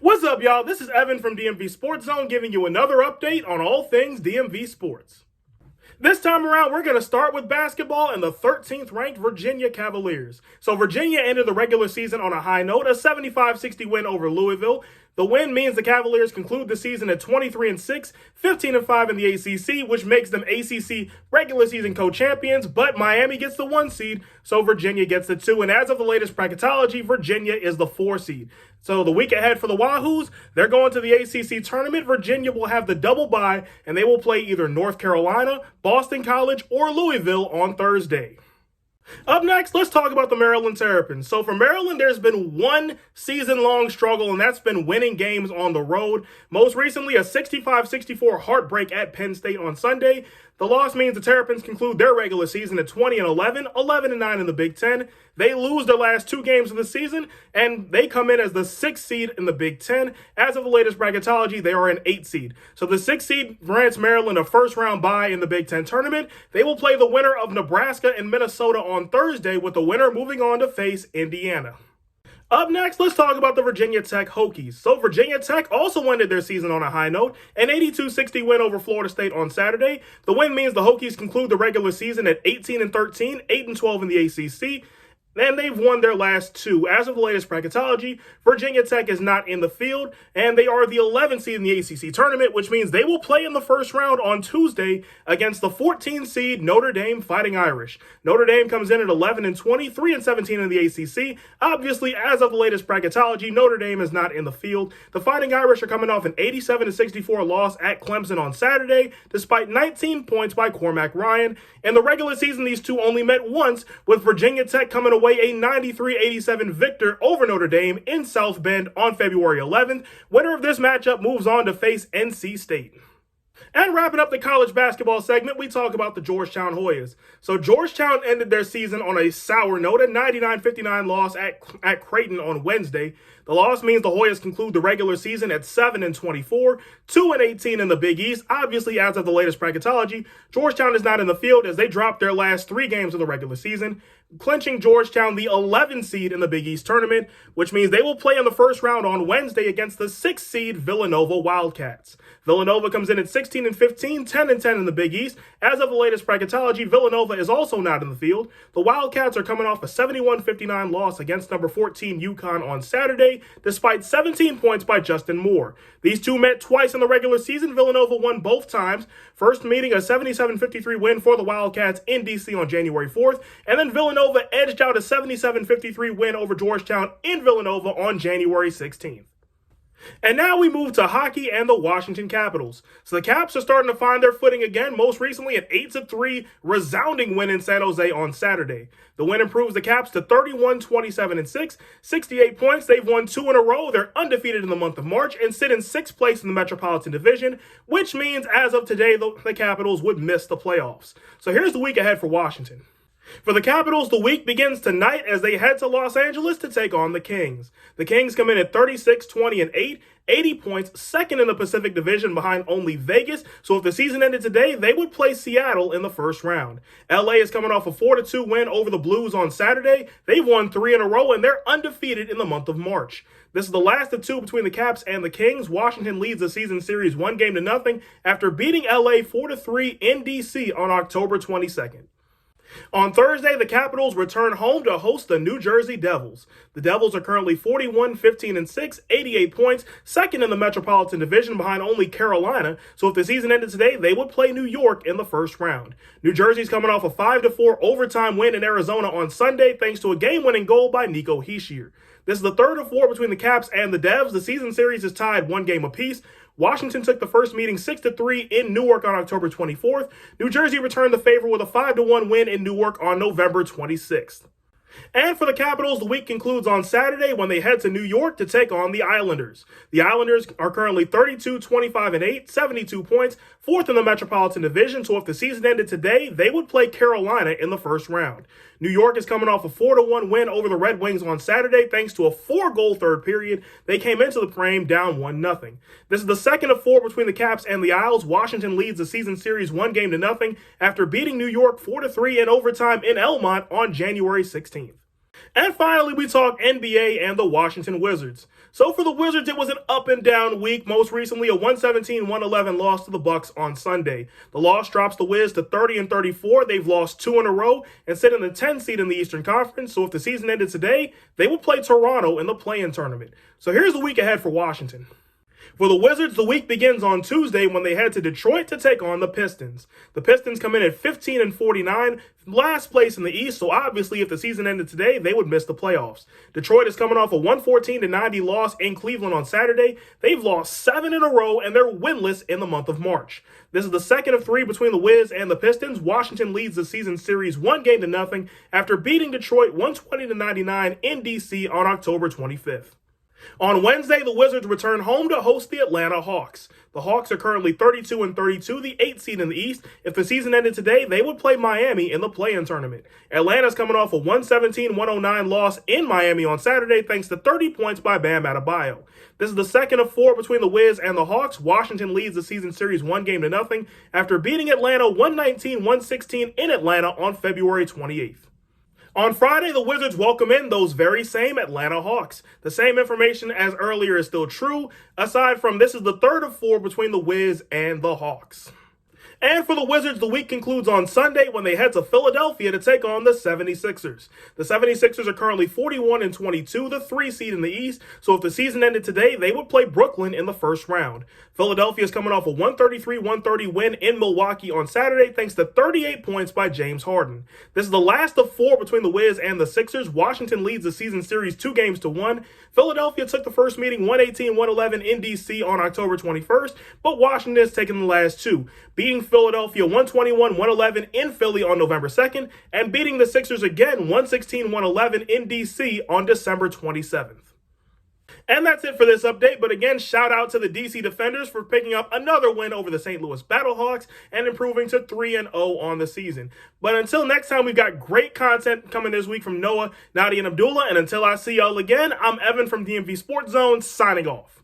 What's up, y'all? This is Evan from DMV Sports Zone giving you another update on all things DMV sports. This time around, we're going to start with basketball and the 13th ranked Virginia Cavaliers. So Virginia ended the regular season on a high note, a 75-60 win over Louisville. The win means the Cavaliers conclude the season at 23-6, 15-5 in the ACC, which makes them ACC regular season co-champions, but Miami gets the 1 seed, so Virginia gets the 2. And as of the latest bracketology, Virginia is the 4 seed. So the week ahead for the Wahoos, they're going to the ACC tournament. Virginia will have the double bye, and they will play either North Carolina, Boston College, or Louisville on Thursday. Up next, let's talk about the Maryland Terrapins. So for Maryland, there's been one season-long struggle, and that's been winning games on the road. Most recently, a 65-64 heartbreak at Penn State on Sunday. The loss means the Terrapins conclude their regular season at 20-11, 11-9 in the Big Ten. They lose their last 2 games of the season, and they come in as the 6th seed in the Big Ten. As of the latest bracketology, they are an 8 seed. So the 6th seed grants Maryland a first-round bye in the Big Ten tournament. They will play the winner of Nebraska and Minnesota on Thursday, with the winner moving on to face Indiana. Up next, let's talk about the Virginia Tech Hokies. So Virginia Tech also ended their season on a high note, an 82-60 win over Florida State on Saturday. The win means the Hokies conclude the regular season at 18-13, 8-12 in the ACC. And they've won their last 2. As of the latest bracketology, Virginia Tech is not in the field, and they are the 11th seed in the ACC tournament, which means they will play in the first round on Tuesday against the 14th seed Notre Dame Fighting Irish. Notre Dame comes in at 11-20, 3-17 in the ACC. Obviously, as of the latest bracketology, Notre Dame is not in the field. The Fighting Irish are coming off an 87-64 loss at Clemson on Saturday, despite 19 points by Cormac Ryan. In the regular season, these two only met once, with Virginia Tech coming away a 93-87 victor over Notre Dame in South Bend on February 11th. Winner of this matchup moves on to face NC State. And wrapping up the college basketball segment, we talk about the Georgetown Hoyas. So Georgetown ended their season on a sour note, a 99-59 loss at Creighton on Wednesday. The loss means the Hoyas conclude the regular season at 7-24, 2-18 in the Big East. Obviously, as of the latest bracketology, Georgetown is not in the field as they dropped their last 3 games of the regular season, clinching Georgetown the 11th seed in the Big East tournament, which means they will play in the first round on Wednesday against the 6th seed Villanova Wildcats. Villanova comes in at 16-15, 10-10 in the Big East. As of the latest bracketology, Villanova is also not in the field. The Wildcats are coming off a 71-59 loss against number 14 UConn on Saturday, despite 17 points by Justin Moore. These two met twice in the regular season. Villanova won both times, first meeting a 77-53 win for the Wildcats in D.C. on January 4th, and then Villanova edged out a 77-53 win over Georgetown in Villanova on January 16th. And now we move to hockey and the Washington Capitals. So the Caps are starting to find their footing again, most recently an 8-3 resounding win in San Jose on Saturday. The win improves the Caps to 31-27-6, 68 points. They've won 2 in a row. They're undefeated in the month of March and sit in 6th place in the Metropolitan Division, which means as of today, the Capitals would miss the playoffs. So here's the week ahead for Washington. For the Capitals, the week begins tonight as they head to Los Angeles to take on the Kings. The Kings come in at 36-20-8, 80 points, second in the Pacific Division behind only Vegas. So if the season ended today, they would play Seattle in the first round. LA is coming off a 4-2 win over the Blues on Saturday. They've won 3 in a row, and they're undefeated in the month of March. This is the last of 2 between the Caps and the Kings. Washington leads the season series 1-0 after beating LA 4-3 in DC on October 22nd. On Thursday, the Capitals return home to host the New Jersey Devils. The Devils are currently 41-15-6, 88 points, second in the Metropolitan Division behind only Carolina. So if the season ended today, they would play New York in the first round. New Jersey's coming off a 5-4 overtime win in Arizona on Sunday thanks to a game-winning goal by Nico Hischier. This is the 3rd of 4 between the Caps and the Devs. The season series is tied 1 game apiece. Washington took the first meeting 6-3 in Newark on October 24th. New Jersey returned the favor with a 5-1 win in Newark on November 26th. And for the Capitals, the week concludes on Saturday when they head to New York to take on the Islanders. The Islanders are currently 32-25-8, 72 points, 4th in the Metropolitan Division, so if the season ended today, they would play Carolina in the first round. New York is coming off a 4-1 win over the Red Wings on Saturday thanks to a 4-goal third period. They came into the frame down 1-0. This is the 2nd of 4 between the Caps and the Isles. Washington leads the season series 1-0 after beating New York 4-3 in overtime in Elmont on January 16th. And finally, we talk NBA and the Washington Wizards. So for the Wizards, it was an up and down week. Most recently, a 117-111 loss to the Bucks on Sunday. The loss drops the Wiz to 30-34. They've lost 2 in a row and sit in the 10th seed in the Eastern Conference. So if the season ended today, they would play Toronto in the play-in tournament. So here's the week ahead for Washington. For the Wizards, the week begins on Tuesday when they head to Detroit to take on the Pistons. The Pistons come in at 15-49, last place in the East, so obviously if the season ended today, they would miss the playoffs. Detroit is coming off a 114-90 loss in Cleveland on Saturday. They've lost 7 in a row, and they're winless in the month of March. This is the second of 3 between the Wiz and the Pistons. Washington leads the season series 1-0 after beating Detroit 120-99 in D.C. on October 25th. On Wednesday, the Wizards return home to host the Atlanta Hawks. The Hawks are currently 32-32, the 8th seed in the East. If the season ended today, they would play Miami in the play-in tournament. Atlanta's coming off a 117-109 loss in Miami on Saturday thanks to 30 points by Bam Adebayo. This is the second of 4 between the Wiz and the Hawks. Washington leads the season series 1-0 after beating Atlanta 119-116 in Atlanta on February 28th. On Friday, the Wizards welcome in those very same Atlanta Hawks. The same information as earlier is still true, aside from this is the third of 4 between the Wiz and the Hawks. And for the Wizards, the week concludes on Sunday when they head to Philadelphia to take on the 76ers. The 76ers are currently 41-22, the 3 seed in the East, so if the season ended today, they would play Brooklyn in the first round. Philadelphia is coming off a 133-130 win in Milwaukee on Saturday thanks to 38 points by James Harden. This is the last of 4 between the Wiz and the Sixers. Washington leads the season series 2-1. Philadelphia took the first meeting 118-111 in D.C. on October 21st, but Washington has taken the last 2, beating Philadelphia 121-111 in Philly on November 2nd, and beating the Sixers again 116-111 in D.C. on December 27th. And that's it for this update, but again, shout out to the DC Defenders for picking up another win over the St. Louis Battlehawks and improving to 3-0 on the season. But until next time, we've got great content coming this week from Noah, Nadia, and Abdullah, and until I see y'all again, I'm Evan from DMV Sports Zone, signing off.